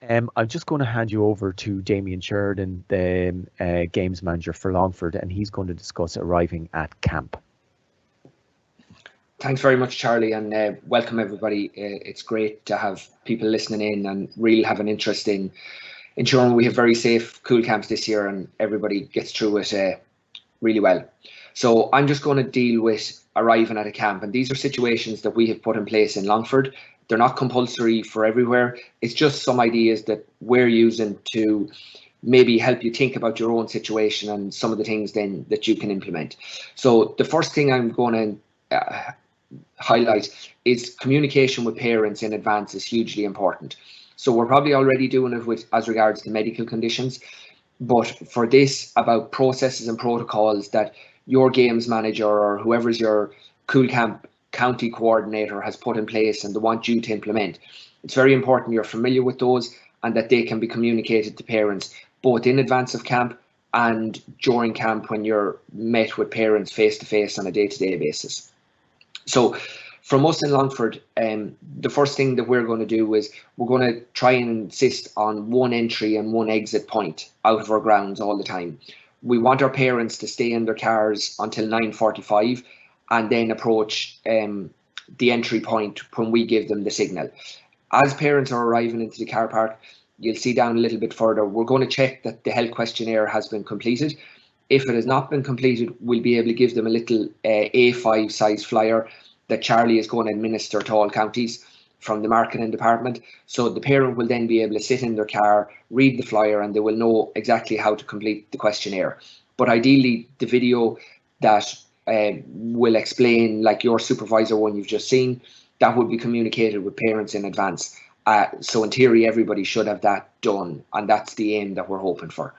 I'm just going to hand you over to Damien Sheridan, the games manager for Longford, and he's going to discuss arriving at camp. Thanks very much, Charlie, and welcome everybody. It's great to have people listening in and really have an interest in ensuring we have very safe, cool camps this year and everybody gets through it really well. So I'm just going to deal with arriving at a camp, and these are situations that we have put in place in Longford. They're not compulsory for everywhere. It's just some ideas that we're using to maybe help you think about your own situation and some of the things then that you can implement. So the first thing I'm going to highlight is communication with parents in advance is hugely important. So we're probably already doing it with as regards to medical conditions, but for this, about processes and protocols that your games manager or whoever's your cool camp county coordinator has put in place and they want you to implement, it's very important you're familiar with those and that they can be communicated to parents both in advance of camp and during camp when you're met with parents face to face on a day-to-day basis. So from us in Longford, the first thing that we're going to do is we're going to try and insist on one entry and one exit point out of our grounds all the time. We want our parents to stay in their cars until 9:45 and then approach the entry point when we give them the signal. As parents are arriving into the car park, you'll see down a little bit further, we're going to check that the health questionnaire has been completed. If it has not been completed, we'll be able to give them a little A5 size flyer that Charlie is going to administer to all counties from the marketing department. So the parent will then be able to sit in their car, read the flyer, and they will know exactly how to complete the questionnaire. But ideally, the video that will explain, like your supervisor one you've just seen, that would be communicated with parents in advance. So in theory, everybody should have that done, and that's the aim that we're hoping for.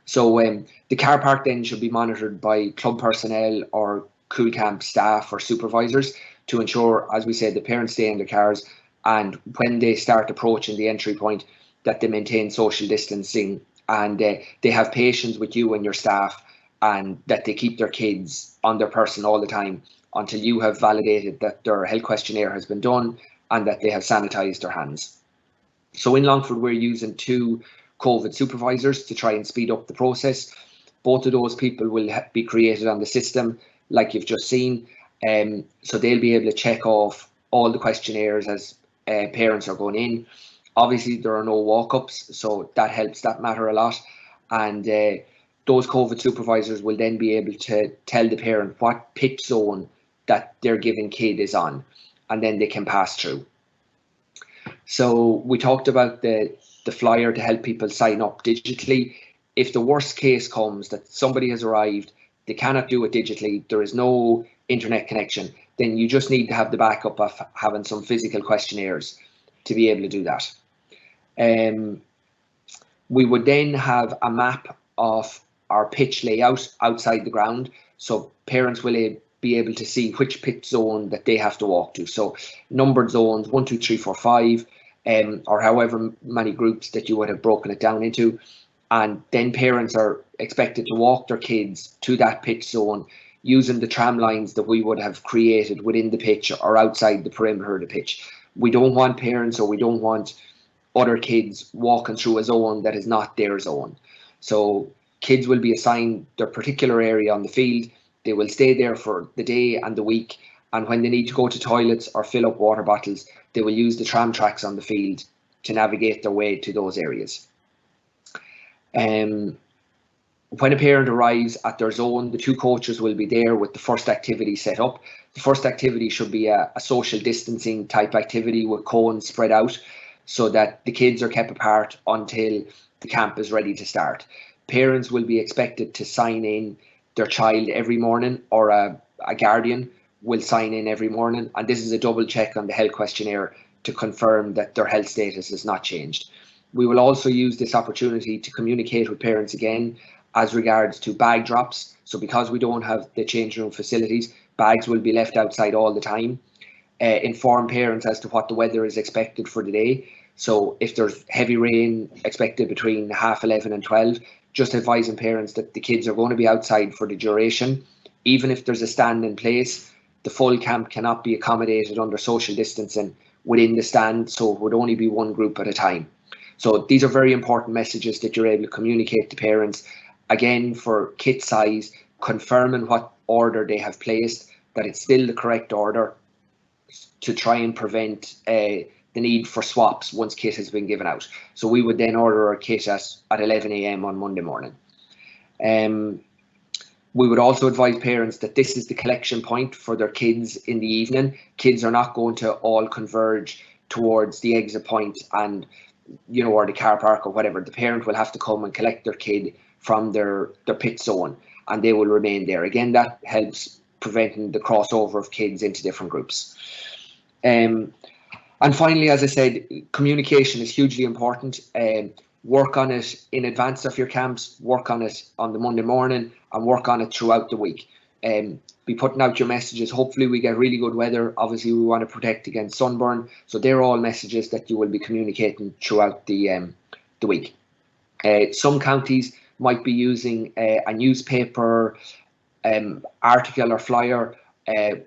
So the car park then should be monitored by club personnel or cool camp staff or supervisors to ensure, as we said, the parents stay in their cars, and when they start approaching the entry point, that they maintain social distancing and they have patience with you and your staff, and that they keep their kids on their person all the time until you have validated that their health questionnaire has been done and that they have sanitized their hands. So in Longford, we're using 2 COVID supervisors to try and speed up the process. Both of those people will be created on the system like you've just seen. So they'll be able to check off all the questionnaires as parents are going in. Obviously, there are no walk-ups, so that helps that matter a lot. And those COVID supervisors will then be able to tell the parent what pitch zone that their given kid is on, and then they can pass through. So we talked about the flyer to help people sign up digitally. If the worst case comes that somebody has arrived, they cannot do it digitally, there is no internet connection, then you just need to have the backup of having some physical questionnaires to be able to do that. We would then have a map of our pitch layout outside the ground, so parents will be able to see which pitch zone that they have to walk to. So numbered zones 1, 2, 3, 4, 5, or however many groups that you would have broken it down into. And then parents are expected to walk their kids to that pitch zone using the tram lines that we would have created within the pitch or outside the perimeter of the pitch. We don't want parents, or we don't want other kids walking through a zone that is not their zone. So kids will be assigned their particular area on the field. They will stay there for the day and the week, and when they need to go to toilets or fill up water bottles, they will use the tram tracks on the field to navigate their way to those areas. When a parent arrives at their zone, the 2 coaches will be there with the first activity set up. The first activity should be a social distancing type activity with cones spread out so that the kids are kept apart until the camp is ready to start. Parents will be expected to sign in their child every morning, or a guardian will sign in every morning, and this is a double check on the health questionnaire to confirm that their health status has not changed. We will also use this opportunity to communicate with parents again as regards to bag drops. So because we don't have the change room facilities, bags will be left outside all the time. Inform parents as to what the weather is expected for the day. So if there's heavy rain expected between 11:30 and 12, just advising parents that the kids are going to be outside for the duration. Even if there's a stand in place, the full camp cannot be accommodated under social distancing within the stand, so it would only be one group at a time. So these are very important messages that you're able to communicate to parents. Again, for kit size, confirming what order they have placed, that it's still the correct order, to try and prevent the need for swaps once kit has been given out. So we would then order our kit at 11 a.m. on Monday morning. We would also advise parents that this is the collection point for their kids in the evening. Kids are not going to all converge towards the exit point and, you know, or the car park or whatever. The parent will have to come and collect their kid from their pit zone, and they will remain there. Again, that helps preventing the crossover of kids into different groups. And finally, as I said, communication is hugely important. Work on it in advance of your camps, work on it on the Monday morning, and work on it throughout the week. Be putting out your messages. Hopefully we get really good weather. Obviously we want to protect against sunburn. So they're all messages that you will be communicating throughout the week. Some counties might be using a newspaper article or flyer.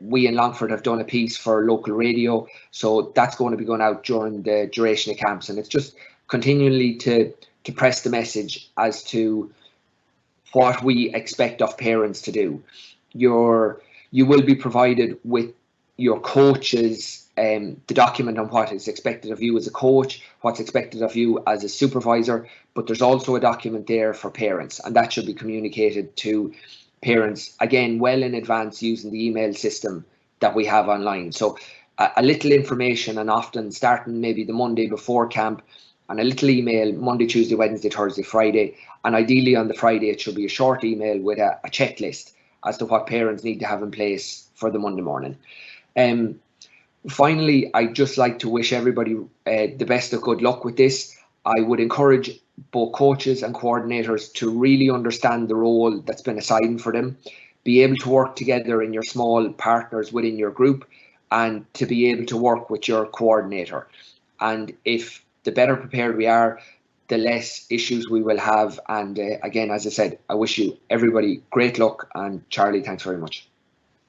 We in Longford have done a piece for local radio. So that's going to be going out during the duration of camps. And it's just continually to press the message as to what we expect of parents to do. You will be provided with your coaches, the document on what is expected of you as a coach, what's expected of you as a supervisor, but there's also a document there for parents, and that should be communicated to parents, again, well in advance using the email system that we have online. So a little information, and often starting maybe the Monday before camp, and a little email Monday, Tuesday, Wednesday, Thursday, Friday, and ideally on the Friday it should be a short email with a checklist as to what parents need to have in place for the Monday morning. Finally, I'd just like to wish everybody the best of good luck with this. I would encourage both coaches and coordinators to really understand the role that's been assigned for them, be able to work together in your small partners within your group, and to be able to work with your coordinator. And if the better prepared we are, the less issues we will have. And again, as I said, I wish you everybody great luck. And Charlie, thanks very much.